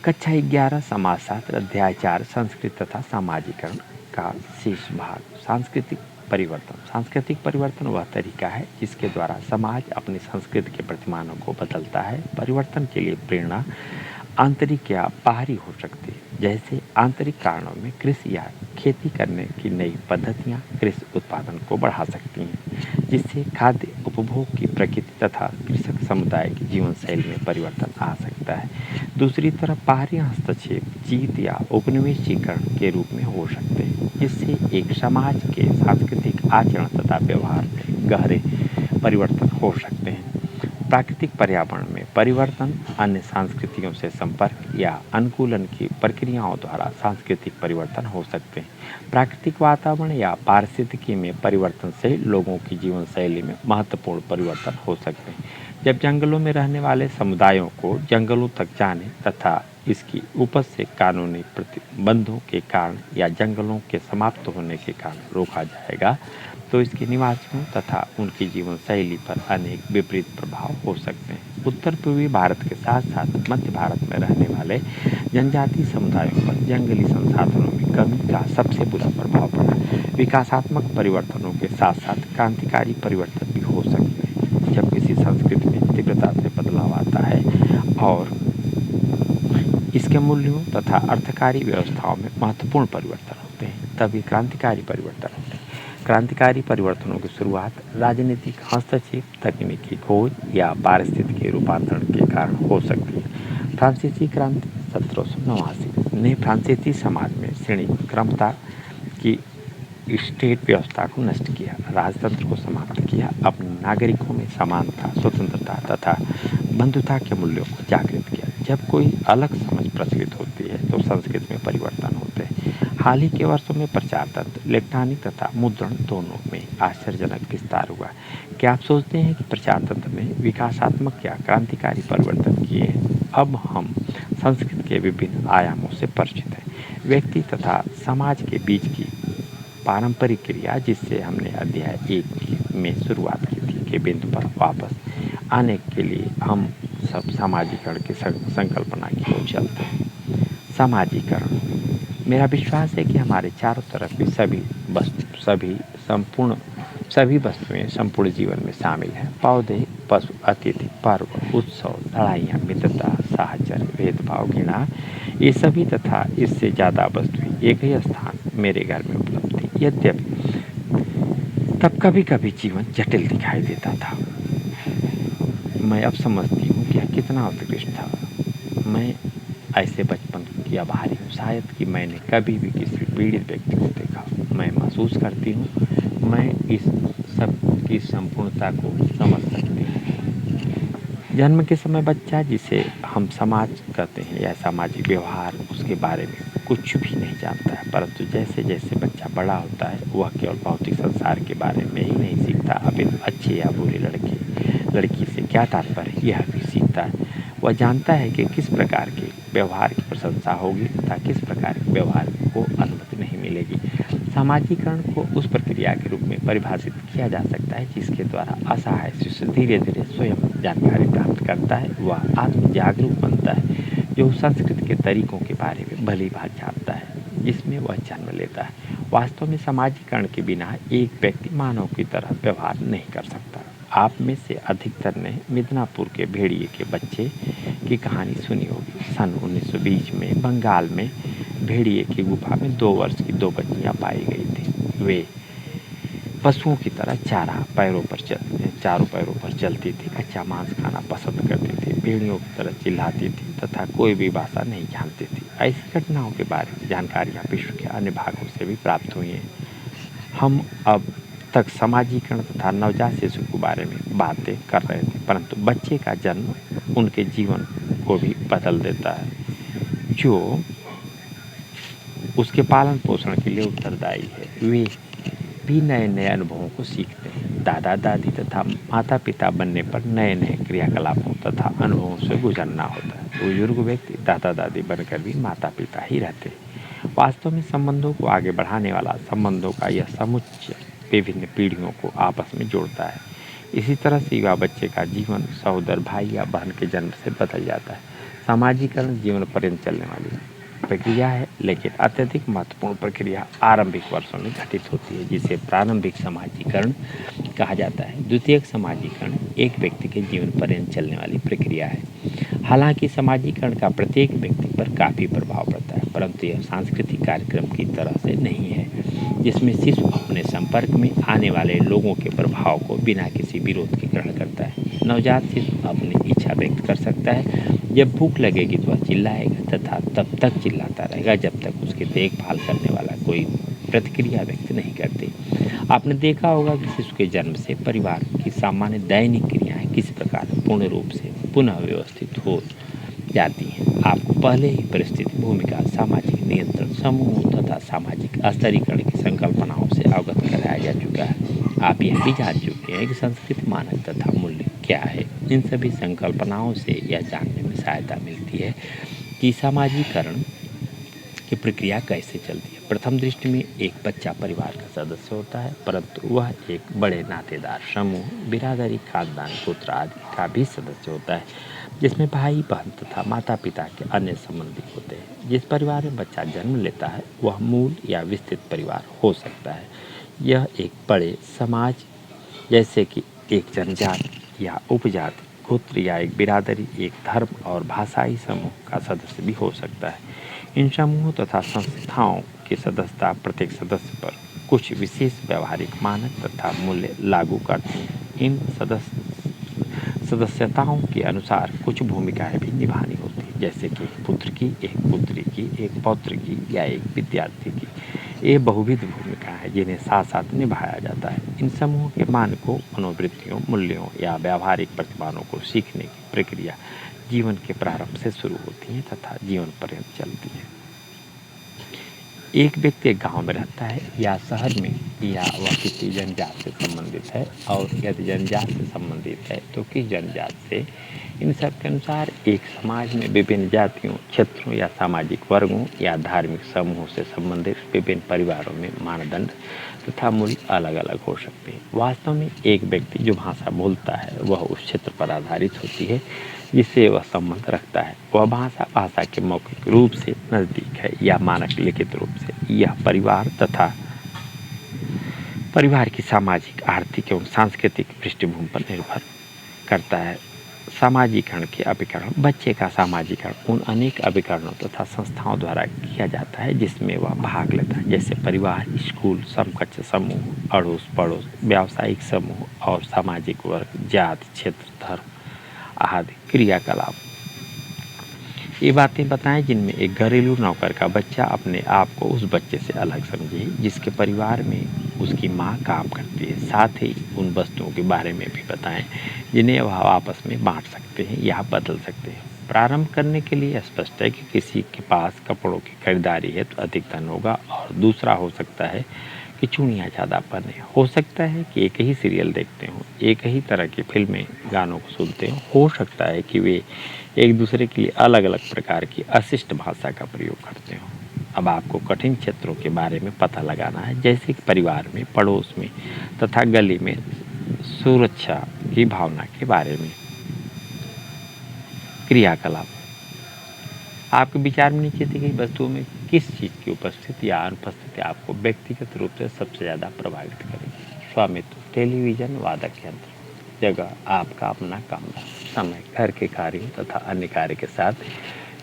कक्षा 11 समाजशास्त्र अध्याय 4 संस्कृत तथा सामाजिकरण का शेष भाग सांस्कृतिक परिवर्तन। सांस्कृतिक परिवर्तन वह तरीका है जिसके द्वारा समाज अपनी संस्कृति के प्रतिमानों को बदलता है। परिवर्तन के लिए प्रेरणा आंतरिक या बाहरी हो सकती है। जैसे आंतरिक कारणों में कृषि या खेती करने की नई पद्धतियां कृषि उत्पादन को बढ़ा सकती हैं, जिससे खाद्य उपभोग की प्रकृति तथा कृषक समुदाय की जीवन शैली में परिवर्तन आ सकता है। दूसरी तरफ बाहरी हस्तक्षेप जीत या उपनिवेशीकरण के रूप में हो सकते हैं, जिससे एक समाज के सांस्कृतिक आचरण तथा व्यवहार में गहरे परिवर्तन हो सकते हैं। प्राकृतिक पर्यावरण में परिवर्तन अन्य संस्कृतियों से संपर्क या अनुकूलन की प्रक्रियाओं द्वारा सांस्कृतिक परिवर्तन हो सकते हैं। प्राकृतिक वातावरण या पारिस्थितिकी में परिवर्तन से लोगों की जीवन शैली में महत्वपूर्ण परिवर्तन हो सकते हैं। जब जंगलों में रहने वाले समुदायों को जंगलों तक जाने तथा इसकी उपज से कानूनी प्रतिबंधों के कारण या जंगलों के समाप्त होने के कारण रोका जाएगा, तो इसके निवासियों तथा उनकी जीवन शैली पर अनेक विपरीत प्रभाव हो सकते हैं। उत्तर पूर्वी भारत के साथ साथ मध्य भारत में रहने वाले जनजातीय समुदायों पर जंगली संसाधनों में कमी का सबसे बुरा प्रभाव पड़ा। विकासात्मक परिवर्तनों के साथ साथ क्रांतिकारी परिवर्तन भी हो सकते हैं। जब किसी संस्कृति में तीव्रता से बदलाव आता है और इसके मूल्यों तथा अर्थकारी व्यवस्थाओं में महत्वपूर्ण परिवर्तन होते हैं, तभी क्रांतिकारी परिवर्तन होते हैं। क्रांतिकारी परिवर्तनों की शुरुआत राजनीतिक हस्तक्षेप, तकनीकी खोज या पारिस्थितिकी रूपांतरण के कारण हो सकती है। फ्रांसीसी क्रांति 1789 ने फ्रांसीसी समाज में श्रेणी क्रमता की स्टेट व्यवस्था को नष्ट किया, राजतंत्र को समाप्त किया, अपने नागरिकों में समानता, स्वतंत्रता तथा बंधुता के मूल्यों को जागृत किया। जब कोई अलग समझ प्रचलित होती है तो संस्कृति में परिवर्तन होते हैं। हाल ही के वर्षों में प्रचार तंत्र, इलेक्ट्रॉनिक तथा मुद्रण दोनों में आश्चर्यजनक विस्तार हुआ। क्या आप सोचते हैं कि प्रचार तंत्र ने विकासात्मक या क्रांतिकारी परिवर्तन किए हैं? अब हम संस्कृति के विभिन्न आयामों से परिचित हैं। व्यक्ति तथा समाज के बीच की पारंपरिक क्रिया, जिससे हमने अध्याय 1 में शुरुआत की थी, के बिंदु पर वापस आने के लिए हम सब सामाजिकरण की संकल्पना की ओर चलते हैं। सामाजिकरण, मेरा विश्वास है कि हमारे चारों तरफ की सभी वस्तुएं संपूर्ण जीवन में शामिल हैं। पौधे, पशु, अतिथि, पर्व, उत्सव, लड़ाइयाँ, मित्रता, साहचर्य, भेदभाव, घृणा, ये सभी तथा इससे ज़्यादा वस्तुएं एक ही स्थान मेरे घर में उपलब्ध थी। यद्यपि तब कभी कभी जीवन जटिल दिखाई देता था, मैं अब समझती हूँ कि यह कितना उत्कृष्ट था। मैं ऐसे बचपन की आभारी हूँ शायद कि मैंने कभी भी किसी पीड़ित व्यक्ति को देखा। मैं महसूस करती हूँ मैं इस सब की संपूर्णता को समझ सकती हूँ। जन्म के समय बच्चा, जिसे हम समाज कहते हैं या सामाजिक व्यवहार, उसके बारे में कुछ भी नहीं जानता है, परंतु जैसे जैसे बच्चा बड़ा होता है वह केवल भौतिक संसार के बारे में ही नहीं सीखता, अपितु अच्छे या बुरे लड़की से क्या तात्पर्य यह भी सीखता है। वह जानता है कि किस प्रकार के व्यवहार की प्रशंसा होगी तथा किस प्रकार के व्यवहार को अनुमति नहीं मिलेगी। सामाजिकरण को उस प्रक्रिया के रूप में परिभाषित किया जा सकता है जिसके द्वारा असहाय शिशु धीरे धीरे स्वयं जानकारी प्राप्त करता है। वह आत्म जागरूक बनता है, जो संस्कृति के तरीकों के बारे में भली भांति जानता है जिसमें वह जन्म लेता है। वास्तव में सामाजिकरण के बिना एक व्यक्ति मानव की तरह व्यवहार नहीं कर सकता। आप में से अधिकतर ने मिदनापुर के भेड़िए के बच्चे की कहानी सुनी होगी। सन 1920 में बंगाल में भेड़िए की गुफा में 2 वर्ष की 2 बच्चियां पाई गई थी। वे पशुओं की तरह चारों पैरों पर चलती थी, कच्चा मांस खाना पसंद करती थी, भेड़ियों की तरह चिल्लाती थी तथा कोई भी भाषा नहीं जानती थी। ऐसी घटनाओं के बारे में जानकारियाँ विश्व के अन्य भागों से भी प्राप्त हुई हैं। हम अब तक सामाजिकरण तथा नवजात शिशु के बारे में बातें कर रहे थे, परंतु बच्चे का जन्म उनके जीवन को भी बदल देता है, जो उसके पालन पोषण के लिए उत्तरदायी है। वे भी नए नए अनुभवों को सीखते हैं। दादा दादी तथा माता पिता बनने पर नए नए क्रियाकलापों तथा अनुभवों से गुजरना होता है। बुजुर्ग व्यक्ति दादा दादी बनकर भी माता पिता ही रहते हैं। वास्तव में संबंधों को आगे बढ़ाने वाला संबंधों का यह समुच्चय विभिन्न पीढ़ियों को आपस में जोड़ता है। इसी तरह से युवा बच्चे का जीवन सहोदर भाई या बहन के जन्म से बदल जाता है। सामाजिकरण जीवन पर्यंत चलने वाली प्रक्रिया है, लेकिन अत्यधिक महत्वपूर्ण प्रक्रिया आरंभिक वर्षों में घटित होती है, जिसे प्रारंभिक समाजीकरण कहा जाता है। द्वितीयक समाजीकरण एक व्यक्ति के जीवन पर्यंत चलने वाली प्रक्रिया है। हालांकि समाजीकरण का प्रत्येक व्यक्ति पर काफ़ी प्रभाव पड़ता है, परंतु यह सांस्कृतिक कार्यक्रम की तरह से नहीं है, जिसमें शिशु अपने संपर्क में आने वाले लोगों के प्रभाव को बिना किसी विरोध के ग्रहण करता है। नवजात शिशु अपनी इच्छा व्यक्त कर सकता है। जब भूख लगेगी तो वह चिल्लाएगा तथा तब तक चिल्लाता रहेगा जब तक उसकी देखभाल करने वाला कोई प्रतिक्रिया व्यक्त नहीं करती। आपने देखा होगा कि शिशु के जन्म से परिवार की सामान्य दैनिक क्रियाएं किस प्रकार पूर्ण रूप से पुनः व्यवस्थित हो जाती हैं। आपको पहले ही परिस्थिति, भूमिका, सामाजिक नियंत्रण, समूह तथा सामाजिक स्तरीकरण की संकल्पनाओं से अवगत कराया जा चुका है। आप यह भी जान चुके हैं कि संस्कृति, मानक तथा मूल्य क्या है। इन सभी संकल्पनाओं से यह जानने में सहायता मिलती है कि सामाजिकरण की प्रक्रिया कैसे चलती है। प्रथम दृष्टि में एक बच्चा परिवार का सदस्य होता है, परंतु वह एक बड़े नातेदार समूह, बिरादरी, खानदान, पुत्र आदि का भी सदस्य होता है, जिसमें भाई बहन तथा माता पिता के अन्य संबंधी होते हैं। जिस परिवार में बच्चा जन्म लेता है वह मूल या विस्तृत परिवार हो सकता है। यह एक बड़े समाज जैसे कि एक जनजाति या उपजाति, गोत्र या एक बिरादरी, एक धर्म और भाषाई समूह का सदस्य भी हो सकता है। इन समूहों तथा संस्थाओं की सदस्यता प्रत्येक सदस्य पर कुछ विशेष व्यवहारिक मानक तथा मूल्य लागू करती हैं। इन सदस्यताओं के अनुसार कुछ भूमिकाएं भी निभानी होती हैं, जैसे कि एक पुत्र की, एक पुत्री की, एक पौत्र की या एक विद्यार्थी की। ये बहुविध भूमिकाएं हैं जिन्हें साथ साथ निभाया जाता है। इन समूहों के मानकों, मनोवृत्तियों, मूल्यों या व्यावहारिक प्रतिमानों को सीखने की प्रक्रिया जीवन के प्रारंभ से शुरू होती है तथा जीवन पर्यंत चलती है। एक व्यक्ति एक गांव में रहता है या शहर में, या वह किसी जनजात से संबंधित है, और यदि जनजात से संबंधित है तो किस जनजात से। इन सब के अनुसार एक समाज में विभिन्न जातियों, क्षेत्रों या सामाजिक वर्गों या धार्मिक समूहों से संबंधित विभिन्न परिवारों में मानदंड तथा मूल्य अलग अलग हो सकते हैं। वास्तव में एक व्यक्ति जो भाषा बोलता है वह उस क्षेत्र पर आधारित होती है जिससे वह संबंध रखता है। वह भाषा के मौखिक रूप से नज़दीक है या मानक लिखित रूप से। यह परिवार तथा परिवार की सामाजिक, आर्थिक एवं सांस्कृतिक पृष्ठभूमि पर निर्भर करता है। सामाजिकरण के अभिकरण। बच्चे का सामाजिकरण उन अनेक अभिकरणों तथा संस्थाओं द्वारा किया जाता है जिसमें वह भाग लेता है, जैसे परिवार, स्कूल, समकक्ष समूह, अड़ोस पड़ोस, व्यावसायिक समूह और सामाजिक वर्ग, जाति, क्षेत्र, धर्म आदि क्रियाकलाप। ये बातें बताएं जिनमें एक घरेलू नौकर का बच्चा अपने आप को उस बच्चे से अलग समझे जिसके परिवार में उसकी माँ काम करती है। साथ ही उन वस्तुओं के बारे में भी बताएं जिन्हें वह आपस में बांट सकते हैं या बदल सकते हैं। प्रारंभ करने के लिए स्पष्ट है कि किसी के पास कपड़ों की खरीदारी है तो अधिक धन होगा, और दूसरा हो सकता है कि चूड़ियाँ ज़्यादा पहने। हो सकता है कि एक ही सीरियल देखते हों, एक ही तरह की फिल्में, गानों को सुनते हों। हो सकता है कि वे एक दूसरे के लिए अलग अलग प्रकार की अशिष्ट भाषा का प्रयोग करते हों। अब आपको कठिन क्षेत्रों के बारे में पता लगाना है, जैसे कि परिवार में, पड़ोस में तथा गली में सुरक्षा की भावना के बारे में। क्रियाकलाप। आपके विचार में नीचे दी गई वस्तुओं में किस चीज़ की उपस्थिति या अनुपस्थिति आपको व्यक्तिगत रूप से सबसे ज़्यादा प्रभावित करेगी। स्वामित्व, टेलीविज़न, वादक यंत्र, जगह, आपका अपना कमरा, समय, घर के कार्यों तथा अन्य कार्य के साथ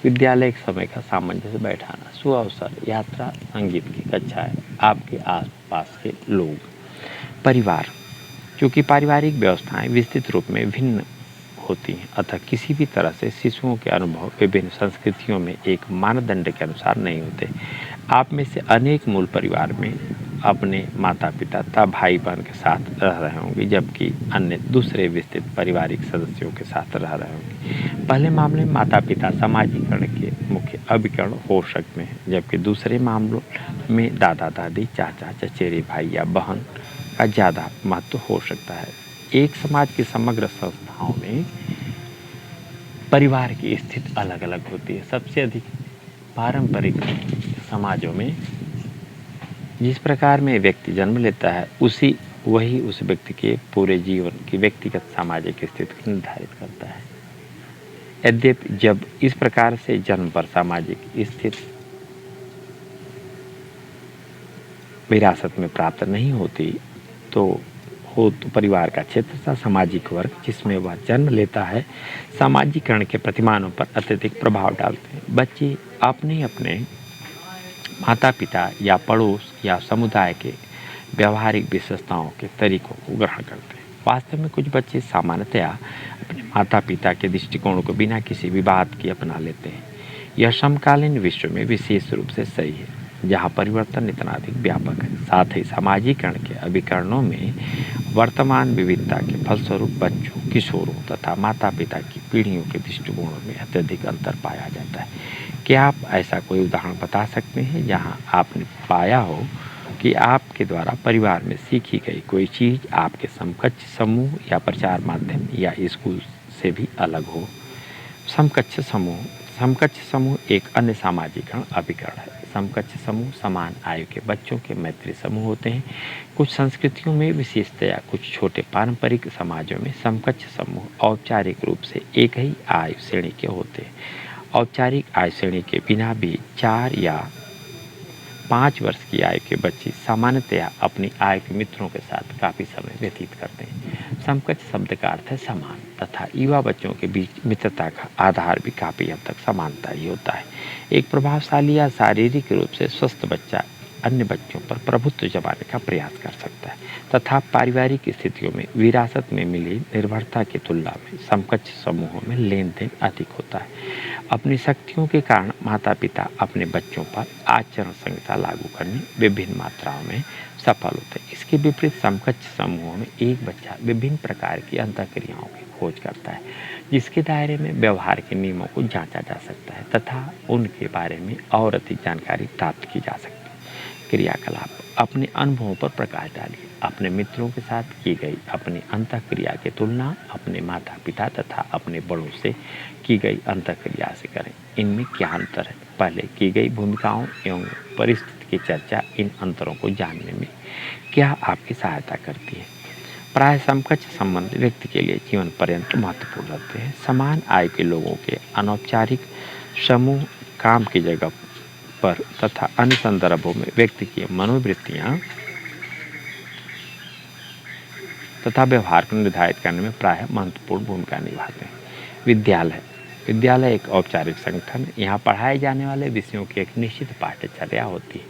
विद्यालय के समय का सामंजस्य बैठाना, सुअवसर, यात्रा, संगीत की कक्षाएं, आपके आसपास के लोग। परिवार। चूँकि पारिवारिक व्यवस्थाएं विस्तृत रूप में भिन्न होती हैं, अतः किसी भी तरह से शिशुओं के अनुभव विभिन्न संस्कृतियों में एक मानदंड के अनुसार नहीं होते। आप में से अनेक मूल परिवार में अपने माता पिता तथा भाई बहन के साथ रह रहे होंगे, जबकि अन्य दूसरे विस्तृत पारिवारिक सदस्यों के साथ रह रहे होंगे। पहले मामले में माता पिता सामाजिकरण के मुख्य अभिकरण हो सकते हैं, जबकि दूसरे मामलों में दादा दादी, चाचा चचेरे भाई या बहन का ज़्यादा महत्व हो सकता है। एक समाज की समग्र संस्थाओं में परिवार की स्थिति अलग अलग होती है। सबसे अधिक पारंपरिक समाजों में जिस प्रकार में व्यक्ति जन्म लेता है वही उस व्यक्ति के पूरे जीवन की व्यक्तिगत सामाजिक स्थिति को निर्धारित करता है। यद्यपि जब इस प्रकार से जन्म पर सामाजिक स्थिति विरासत में प्राप्त नहीं होती तो परिवार का क्षेत्र तथा सामाजिक वर्ग जिसमें वह जन्म लेता है सामाजिकरण के प्रतिमानों पर अत्यधिक प्रभाव डालते हैं। बच्चे अपने अपने माता पिता या पड़ोस या समुदाय के व्यवहारिक विशेषताओं के तरीकों को ग्रहण करते हैं। वास्तव में कुछ बच्चे सामान्यतया अपने माता पिता के दृष्टिकोण को बिना किसी विवाद के अपना लेते हैं। यह समकालीन विश्व में विशेष रूप से सही है, जहाँ परिवर्तन इतना अधिक व्यापक है। साथ ही सामाजिकरण के अभिकरणों में वर्तमान विविधता के फलस्वरूप बच्चों, किशोरों तथा माता पिता की पीढ़ियों के दृष्टिकोणों में अत्यधिक अंतर पाया जाता है। क्या आप ऐसा कोई उदाहरण बता सकते हैं जहाँ आपने पाया हो कि आपके द्वारा परिवार में सीखी गई कोई चीज़ आपके समकक्ष समूह या प्रचार माध्यम या स्कूल से भी अलग हो? समकक्ष समूह एक अन्य सामाजिकरण अभिकरण है। समकक्ष समूह समान आयु के बच्चों के मैत्री समूह होते हैं। कुछ संस्कृतियों में विशेषतया कुछ छोटे पारंपरिक समाजों में समकक्ष समूह औपचारिक रूप से एक ही आयु श्रेणी के होते हैं। औपचारिक आयु श्रेणी के बिना भी 4 या 5 वर्ष की आयु के बच्चे सामान्यतया अपनी आयु के मित्रों के साथ काफ़ी समय व्यतीत करते हैं। समकक्ष शब्द का अर्थ है समान तथा युवा बच्चों के बीच मित्रता का आधार भी काफ़ी हद तक समानता ही होता है। एक प्रभावशाली या शारीरिक रूप से स्वस्थ बच्चा अन्य बच्चों पर प्रभुत्व जमाने का प्रयास कर सकता है तथा पारिवारिक स्थितियों में विरासत में मिली निर्भरता की तुलना में समकक्ष समूहों में लेन देन अधिक होता है। अपनी शक्तियों के कारण माता पिता अपने बच्चों पर आचरण संहिता लागू करने विभिन्न मात्राओं में सफल होते हैं। इसके विपरीत समकक्ष समूहों में एक बच्चा विभिन्न प्रकार की अंतःक्रियाओं की खोज करता है जिसके दायरे में व्यवहार के नियमों को जांचा जा सकता है तथा उनके बारे में और अधिक जानकारी प्राप्त की जा सकती है। क्रियाकलाप अपने अनुभवों पर प्रकाश डालिए। अपने मित्रों के साथ की गई अपनी अंतःक्रिया की तुलना अपने माता पिता तथा अपने बड़ों से की गई अंतःक्रिया से करें। इनमें क्या अंतर है? पहले की गई भूमिकाओं एवं परिस्थिति की चर्चा इन अंतरों को जानने में क्या आपकी सहायता करती है? प्राय समकक्ष संबंध व्यक्ति के लिए जीवन पर्यंत महत्वपूर्ण रहते हैं। समान आयु के लोगों के अनौपचारिक समूह काम की जगह पर तथा अन्य संदर्भों में व्यक्ति की मनोवृत्तियां तथा व्यवहार को निर्धारित करने में प्रायः महत्वपूर्ण भूमिका निभाते हैं। विद्यालय एक औपचारिक संगठन। यहाँ पढ़ाए जाने वाले विषयों की एक निश्चित पाठ्यचर्या होती है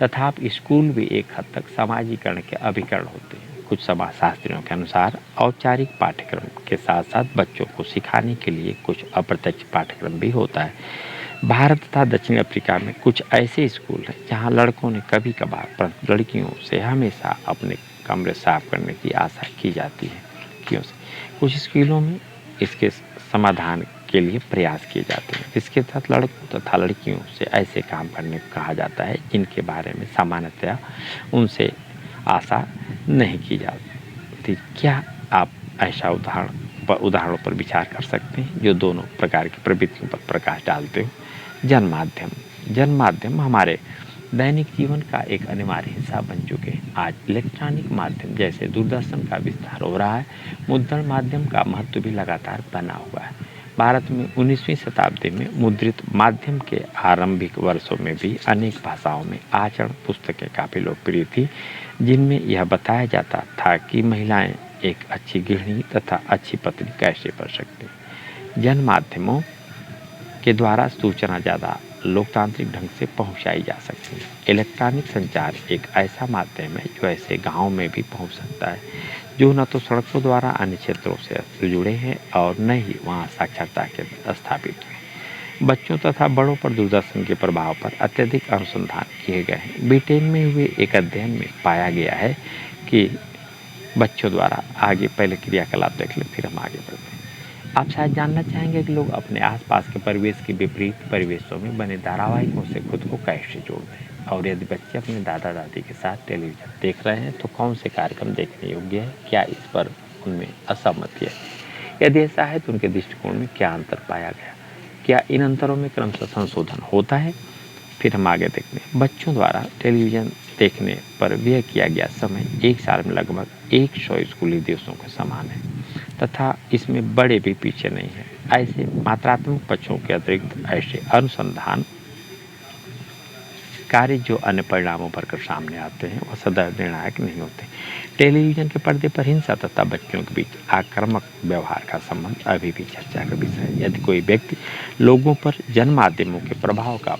तथा स्कूल भी एक हद तक सामाजिकरण के अभिकरण होते हैं। कुछ समाजशास्त्रियों के अनुसार औपचारिक पाठ्यक्रम के साथ साथ बच्चों को सिखाने के लिए कुछ अप्रत्यक्ष पाठ्यक्रम भी होता है। भारत तथा दक्षिण अफ्रीका में कुछ ऐसे स्कूल हैं जहाँ लड़कों ने कभी कभार परंतु लड़कियों से हमेशा अपने कमरे साफ करने की आशा की जाती है। लड़कियों से कुछ स्कूलों में इसके समाधान के लिए प्रयास किए जाते हैं जिसके तहत लड़कों तथा लड़कियों से ऐसे काम करने को कहा जाता है जिनके बारे में सामान्यतया उनसे आशा नहीं की जाती। क्या आप ऐसा उदाहरणों पर विचार कर सकते हैं जो दोनों प्रकार की प्रवृत्तियों पर प्रकाश डालते हो? जन माध्यम हमारे दैनिक जीवन का एक अनिवार्य हिस्सा बन चुके हैं। आज इलेक्ट्रॉनिक माध्यम जैसे दूरदर्शन का विस्तार हो रहा है। मुद्रण माध्यम का महत्व भी लगातार बना हुआ है। भारत में 19वीं शताब्दी में मुद्रित माध्यम के आरंभिक वर्षों में भी अनेक भाषाओं में आचरण पुस्तकें काफ़ी लोकप्रिय थी जिनमें यह बताया जाता था कि महिलाएं एक अच्छी गृहिणी तथा अच्छी पत्नी कैसे बन सकती हैं। जन माध्यमों के द्वारा सूचना ज़्यादा लोकतांत्रिक ढंग से पहुंचाई जा सकती है। इलेक्ट्रॉनिक संचार एक ऐसा माध्यम है जो ऐसे गांव में भी पहुंच सकता है जो न तो सड़कों द्वारा अन्य क्षेत्रों से जुड़े हैं और न ही वहां साक्षरता केंद्र स्थापित हैं। बच्चों तथा बड़ों पर दूरदर्शन के प्रभाव पर अत्यधिक अनुसंधान किए गए हैं। ब्रिटेन में हुए एक अध्ययन में पाया गया है कि बच्चों द्वारा आगे पहले क्रियाकलाप देख ले फिर हम आगे बढ़ते हैं। आप शायद जानना चाहेंगे कि लोग अपने आसपास के परिवेश के विपरीत परिवेशों में बने धारावाहिकों से खुद को कैसे जोड़ते हैं और यदि बच्चे अपने दादा दादी के साथ टेलीविज़न देख रहे हैं तो कौन से कार्यक्रम देखने योग्य है? क्या इस पर उनमें असहमति है? यदि ऐसा है तो उनके दृष्टिकोण में क्या अंतर पाया गया? क्या इन अंतरों में क्रमशः संशोधन होता है? फिर हम आगे देखते हैं। बच्चों द्वारा टेलीविज़न देखने पर व्यय किया गया समय एक साल में लगभग 100 स्कूली दिवसों के समान है तथा इसमें बड़े भी पीछे नहीं हैं। ऐसे मात्रात्मक पक्षों के अतिरिक्त ऐसे अनुसंधान कार्य जो अन्य परिणामों पर सामने आते हैं वह सदैव निर्णायक नहीं होते। टेलीविजन के पर्दे पर हिंसा तथा बच्चों के बीच आक्रामक व्यवहार का संबंध अभी भी चर्चा का विषय है। यदि कोई व्यक्ति लोगों पर जन माध्यमों के प्रभाव का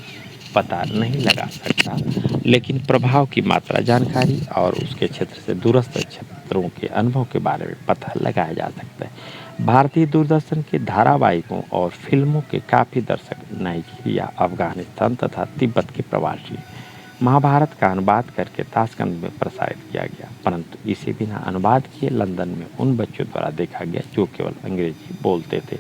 पता नहीं लगा सकता, लेकिन प्रभाव की मात्रा, जानकारी और उसके क्षेत्र से दूरस्थ क्षेत्रों के अनुभव के बारे में पता लगाया जा सकता है। भारतीय दूरदर्शन के धारावाहिकों और फिल्मों के काफ़ी दर्शक नाइजीरिया, अफगानिस्तान तथा तिब्बत के प्रवासी महाभारत का अनुवाद करके ताशकंद में प्रसारित किया गया, परंतु इसे बिना अनुवाद किए लंदन में उन बच्चों द्वारा देखा गया जो केवल अंग्रेजी बोलते थे।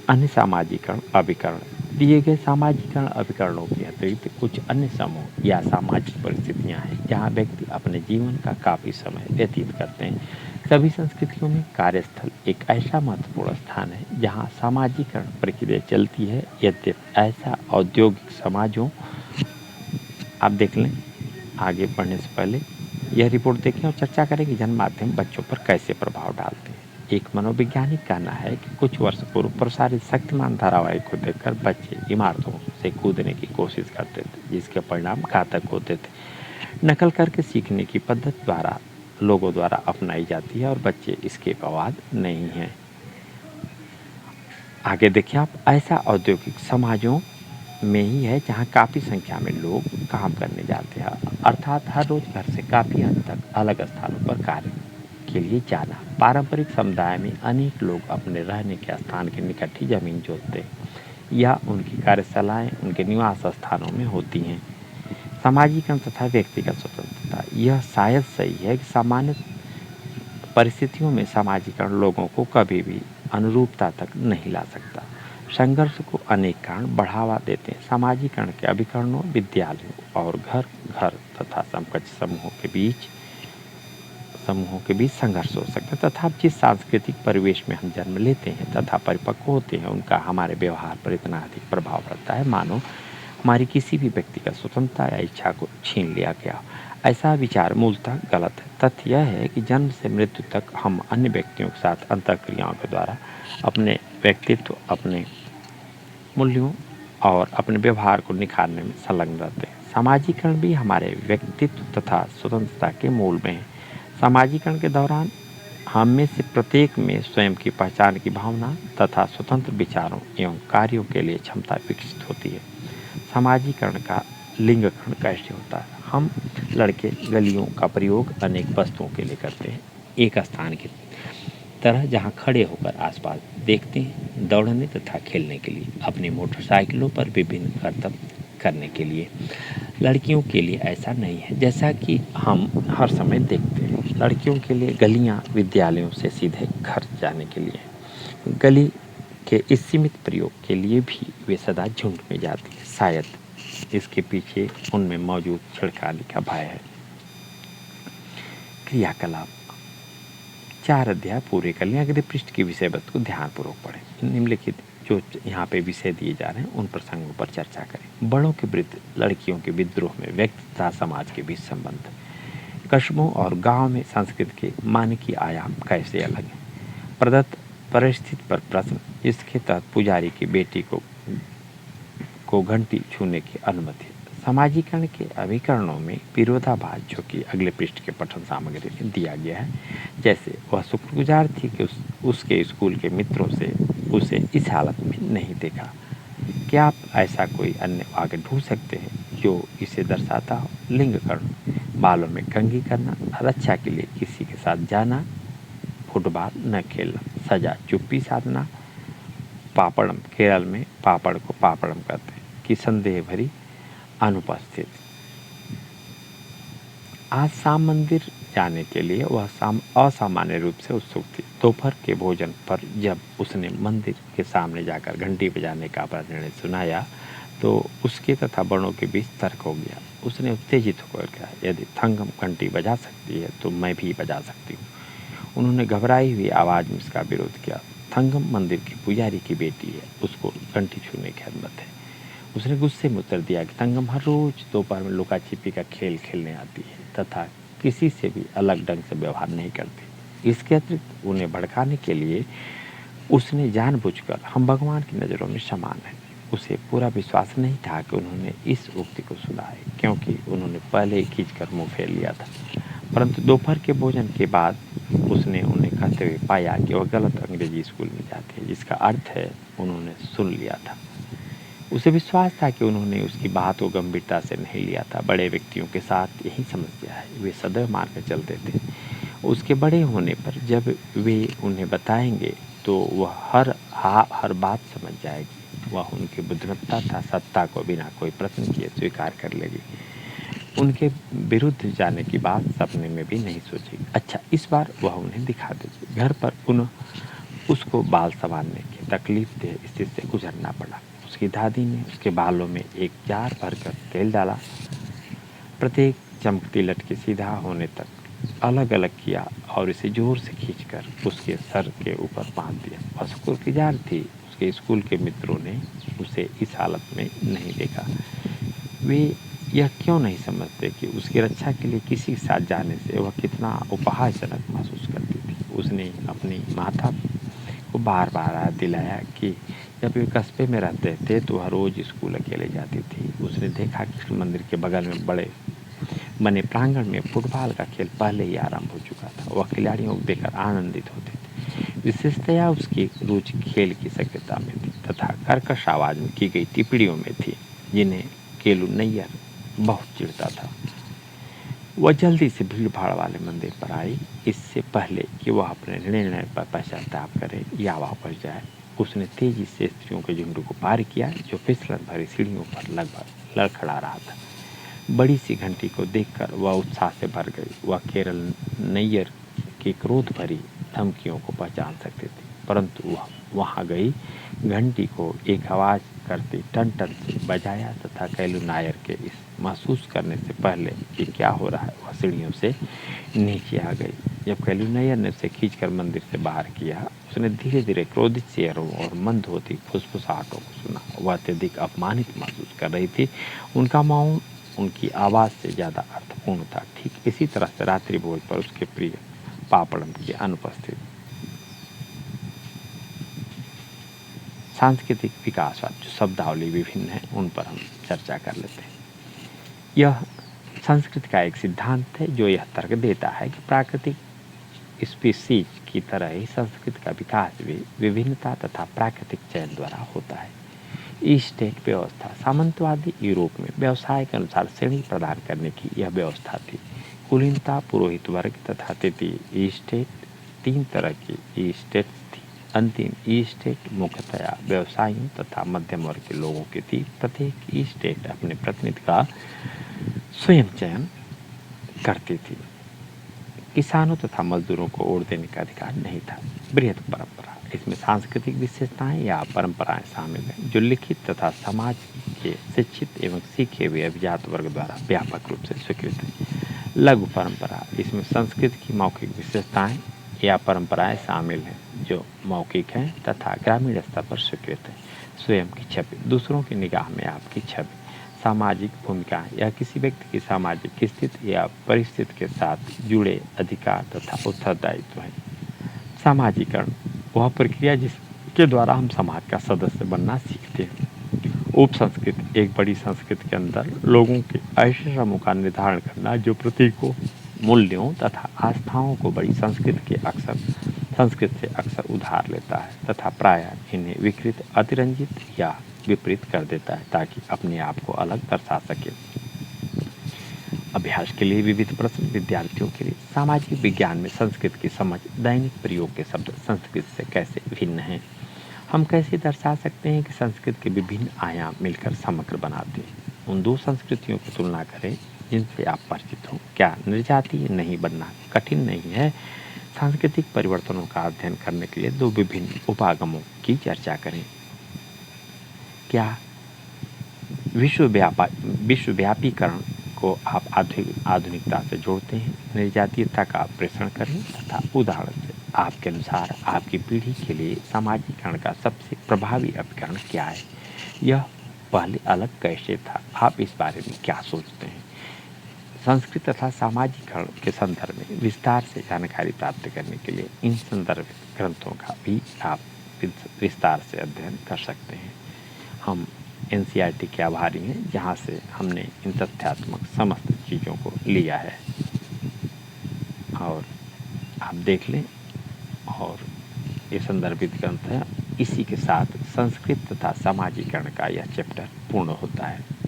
अन्य सामाजिकरण अभिकरण दिए गए सामाजिकरण अभिकरणों के अतिरिक्त कुछ अन्य समूह या सामाजिक परिस्थितियां हैं जहां व्यक्ति अपने जीवन का काफ़ी समय व्यतीत करते हैं। सभी संस्कृतियों में कार्यस्थल एक ऐसा महत्वपूर्ण स्थान है जहां सामाजिकरण प्रक्रिया चलती है। यद्यपि ऐसा औद्योगिक समाजों, आप देख लें, आगे बढ़ने से पहले यह रिपोर्ट देखें और चर्चा करें कि जन माध्यम बच्चों पर कैसे प्रभाव डालते हैं। एक मनोवैज्ञानिक कहना है कि कुछ वर्ष पूर्व प्रसारित शक्तिमान धारावाहिक को देखकर बच्चे इमारतों से कूदने की कोशिश करते थे, जिसके परिणाम घातक होते थे। नकल करके सीखने की पद्धति द्वारा लोगों द्वारा अपनाई जाती है और बच्चे इसके अपवाद नहीं हैं। आगे देखिए आप, ऐसा औद्योगिक समाजों में ही है जहाँ काफ़ी संख्या में लोग काम करने जाते हैं, अर्थात हर रोज़ घर से काफ़ी हद तक अलग स्थानों पर कार्य के लिए जाना। पारंपरिक समुदाय में अनेक लोग अपने रहने के स्थान के निकट ही जमीन जोतते हैं या उनकी कार्यशालाएं उनके निवास स्थानों में होती हैं। सामाजिकरण तथा व्यक्तिगत स्वतंत्रता, यह शायद सही है कि सामान्य परिस्थितियों में सामाजिकरण लोगों को कभी भी अनुरूपता तक नहीं ला सकता। संघर्ष को अनेक कारण बढ़ावा देते हैं। सामाजिकरण के अभिकरणों, विद्यालयों और घर घर तथा समकक्ष समूहों के बीच संघर्ष हो सकता है तथा जिस सांस्कृतिक परिवेश में हम जन्म लेते हैं तथा परिपक्व होते हैं उनका हमारे व्यवहार पर इतना अधिक प्रभाव पड़ता है मानो हमारी किसी भी व्यक्तिगत स्वतंत्रता या इच्छा को छीन लिया गया। ऐसा विचार मूलतः गलत है। तथ्य यह है कि जन्म से मृत्यु तक हम अन्य व्यक्तियों के साथ अंतःक्रियाओं के द्वारा अपने व्यक्तित्व, अपने मूल्यों और अपने व्यवहार को निखारने में संलग्न रहते हैं। सामाजिकरण भी हमारे व्यक्तित्व तथा स्वतंत्रता के मूल में है। सामाजिकरण के दौरान हम में से प्रत्येक में स्वयं की पहचान की भावना तथा स्वतंत्र विचारों एवं कार्यों के लिए क्षमता विकसित होती है। सामाजिकरण का लिंगकरण कैसे होता है? हम लड़के गलियों का प्रयोग अनेक वस्तुओं के लिए करते हैं, एक स्थान की तरह जहां खड़े होकर आसपास देखते हैं, दौड़ने तथा खेलने के लिए, अपनी मोटरसाइकिलों पर विभिन्न कर्तव्य करने के लिए। लड़कियों के लिए ऐसा नहीं है, जैसा कि हम हर समय देखते हैं। लड़कियों के लिए गलियां विद्यालयों से सीधे घर जाने के लिए। गली के इस सीमित प्रयोग के लिए भी वे सदा झुंड में जाती है। शायद इसके पीछे उनमें मौजूद छिड़काने का भय है। क्रियाकलाप 4 अध्याय पूरे कर लें। अगले पृष्ठ की विषय वस्तु को ध्यानपूर्वक पढ़ें। निम्नलिखित जो यहाँ पे विषय दिए जा रहे हैं उन प्रसंगों पर चर्चा करें। बड़ों के विरुद्ध लड़कियों के विद्रोह में व्यक्ति तथा समाज के बीच संबंध। कस्बों और गांव में संस्कृति के मानकीय आयाम कैसे अलग हैं। प्रदत्त परिस्थिति पर प्रश्न, इसके तहत पुजारी की बेटी को घंटी छूने की अनुमति। सामाजिकरण के अभिकरणों में विरोधाभास जो कि अगले पृष्ठ के पठन सामग्री में दिया गया है, जैसे वह शुक्रगुजार थी कि उसके स्कूल के मित्रों से उसे इस हालत में नहीं देखा। क्या आप ऐसा कोई अन्य वाक्य ढूंढ सकते हैं जो इसे दर्शाता हो? लिंगकरण, बालों में कंघी करना, रक्षा के लिए किसी के साथ जाना, फुटबॉल न खेलना, सजा चुप्पी साधना, पापड़म, केरल में पापड़ को पापड़म कहते हैं, कि संदेह भरी अनुपस्थित। आज शाम मंदिर जाने के लिए वह असामान्य रूप से उत्सुक थी। दोपहर के भोजन पर जब उसने मंदिर के सामने जाकर घंटी बजाने का अपना निर्णय सुनाया तो उसके तथा बड़ों के बीच तर्क हो गया। उसने उत्तेजित होकर कहा, यदि थंगम घंटी बजा सकती है तो मैं भी बजा सकती हूँ। उन्होंने घबराई हुई आवाज़ में इसका विरोध किया। थंगम मंदिर की पुजारी की बेटी है, उसको घंटी छूने की अनुमति है। उसने गुस्से में उत्तर दिया कि तंगम हर रोज दोपहर में लुका छिपी का खेल खेलने आती है तथा किसी से भी अलग ढंग से व्यवहार नहीं करती। इसके अतिरिक्त उन्हें भड़काने के लिए उसने जानबूझकर हम भगवान की नज़रों में समान हैं, उसे पूरा विश्वास नहीं था कि उन्होंने इस उक्ति को सुना है, क्योंकि उन्होंने पहले ही खींचकर मुंह फेर लिया था। परंतु दोपहर के भोजन के बाद उसने उन्हें कहते हुए पाया कि वह गलत अंग्रेजी स्कूल में जाते हैं, जिसका अर्थ है उन्होंने सुन लिया था। उसे विश्वास था कि उन्होंने उसकी बात को गंभीरता से नहीं लिया था। बड़े व्यक्तियों के साथ यही समस्या है, वे सदैव मान कर चलते थे। उसके बड़े होने पर जब वे उन्हें बताएंगे तो वह हर बात समझ जाएगी। वह उनकी बुद्धिमत्ता तथा सत्ता को बिना कोई प्रश्न किए स्वीकार कर लेगी। उनके विरुद्ध जाने की बात सपने में भी नहीं सोचेगी। अच्छा, इस बार वह उन्हें दिखा देगी। घर पर पुनः उसको बाल संवारने की तकलीफ दे स्थिति से गुजरना पड़ा। उसकी दादी ने उसके बालों में एक जार भरकर तेल डाला, प्रत्येक चमकती लटकी सीधा होने तक अलग अलग किया और इसे जोर से खींचकर उसके सर के ऊपर बांध दिया। वह शुक्रगुजार थी उसके स्कूल के मित्रों ने उसे इस हालत में नहीं देखा। वे यह क्यों नहीं समझते कि उसकी रक्षा के लिए किसी के साथ जाने से वह कितना उपहासजनक महसूस करती थी। उसने अपनी माता को बार बार याद दिलाया कि जब वे कस्बे में रहते थे तो वह रोज स्कूल अकेले जाती थी। उसने देखा कि मंदिर के बगल में बने प्रांगण में फुटबॉल का खेल पहले ही आरंभ हो चुका था। वह खिलाड़ियों को देखकर आनंदित होते थे। विशेषतया उसकी रुचि खेल की सक्रियता में थी तथा कर्कश आवाज में की गई टिप्पणियों में थी, जिन्हें केलू नैयर बहुत चिढ़ता था। वह जल्दी से भीड़ भाड़ वाले मंदिर पर आई, इससे पहले कि वह अपने निर्णय पर पश्चाताप करे या वापस जाए। उसने तेजी से स्त्रियों के झुंड को पार किया जो फिसलन भरी सीढ़ियों पर लगभग लड़खड़ा रहा था। बड़ी सी घंटी को देखकर वह उत्साह से भर गई। वह केरल नैयर की क्रोध भरी धमकियों को पहचान सकती थी, परंतु वह वहां गई, घंटी को एक आवाज करती टन टन से बजाया तथा कैलू नायर के इस महसूस करने से पहले कि क्या हो रहा है, वह सीढ़ियों से नीचे आ गई। जब कैलू नायर ने उसे खींचकर मंदिर से बाहर किया, उसने धीरे धीरे क्रोधित चेहरों और मंद होती फुसफुसाहटों को सुना। वह अत्यधिक अपमानित महसूस कर रही थी। उनका मौन उनकी आवाज़ से ज़्यादा अर्थपूर्ण था। ठीक इसी तरह से रात्रि भोज पर उसके प्रिय पापड़म की अनुपस्थिति। सांस्कृतिक विकास जो शब्दावली विभिन्न है उन पर हम चर्चा कर लेते हैं। यह संस्कृत का एक सिद्धांत है जो यह तर्क देता है कि प्राकृतिक स्पीसीज की तरह ही संस्कृत का विकास भी विभिन्नता तथा प्राकृतिक चयन द्वारा होता है। ईस्टेट व्यवस्था सामंतवादी यूरोप में व्यवसाय के अनुसार श्रेणी प्रदान करने की यह व्यवस्था थी। कुलीनता, पुरोहित वर्ग तथा तृतीय ईस्टेट, तीन तरह की ईस्टेट थी। अंतिम ईस्टेट मुख्यतया व्यवसायियों तथा मध्यम वर्ग के लोगों की थी। प्रत्येक ईस्टेट अपने प्रतिनिधि का स्वयं चयन करती थी। किसानों तथा मजदूरों को वोट देने का अधिकार नहीं था। बृहद परंपरा, इसमें सांस्कृतिक विशेषताएं या परंपराएं शामिल हैं जो लिखित तथा समाज के शिक्षित एवं सीखे हुए अभिजात वर्ग द्वारा व्यापक रूप से स्वीकृत है। लघु परंपरा, इसमें संस्कृत की मौखिक विशेषताएं या परंपराएं शामिल हैं जो मौखिक हैं तथा ग्रामीण स्तर पर स्वीकृत है। स्वयं की छवि, दूसरों की निगाह में आपकी छवि। सामाजिक भूमिका, यह किसी व्यक्ति की सामाजिक स्थिति या परिस्थिति के साथ जुड़े अधिकार तथा उत्तरदायित्व है। सामाजिकरण, वह प्रक्रिया जिसके द्वारा हम समाज का सदस्य बनना सीखते हैं। उप संस्कृति, एक बड़ी संस्कृति के अंदर लोगों के ऐसे समूह का निर्धारण करना जो प्रतीकों, मूल्यों तथा आस्थाओं को बड़ी संस्कृति से अक्सर उधार लेता है तथा प्रायः इन्हें विकृत, अतिरंजित या विपरीत कर देता है ताकि अपने आप को अलग दर्शा सके। अभ्यास के लिए विविध प्रश्न विद्यार्थियों के लिए। सामाजिक विज्ञान में संस्कृत की समझ, दैनिक प्रयोग के शब्द संस्कृत से कैसे भिन्न हैं। हम कैसे दर्शा सकते हैं कि संस्कृत के विभिन्न आयाम मिलकर समग्र बनाते हैं। उन दो संस्कृतियों की तुलना करें जिनसे आप परिचित हों। क्या निर्जातीय नहीं बनना कठिन नहीं है। सांस्कृतिक परिवर्तनों का अध्ययन करने के लिए दो विभिन्न उपागमों की चर्चा करें। क्या विश्वव्यापीकरण को आप आधुनिकता से जोड़ते हैं। निर्जातीयता का प्रेषण करें तथा उदाहरण से आपके अनुसार आपकी पीढ़ी के लिए सामाजिकरण का सबसे प्रभावी अपकरण क्या है। यह पहले अलग कैसे था, आप इस बारे में क्या सोचते हैं। संस्कृत तथा सामाजिकरण के संदर्भ में विस्तार से जानकारी प्राप्त करने के लिए इन संदर्भित ग्रंथों का भी आप विस्तार से अध्ययन कर सकते हैं। हम एनसीईआरटी के आभारी हैं, जहाँ से हमने इन तथ्यात्मक समस्त चीज़ों को लिया है, और आप देख लें। और ये संदर्भित ग्रंथ है। इसी के साथ संस्कृत तथा सामाजिकरण का यह चैप्टर पूर्ण होता है।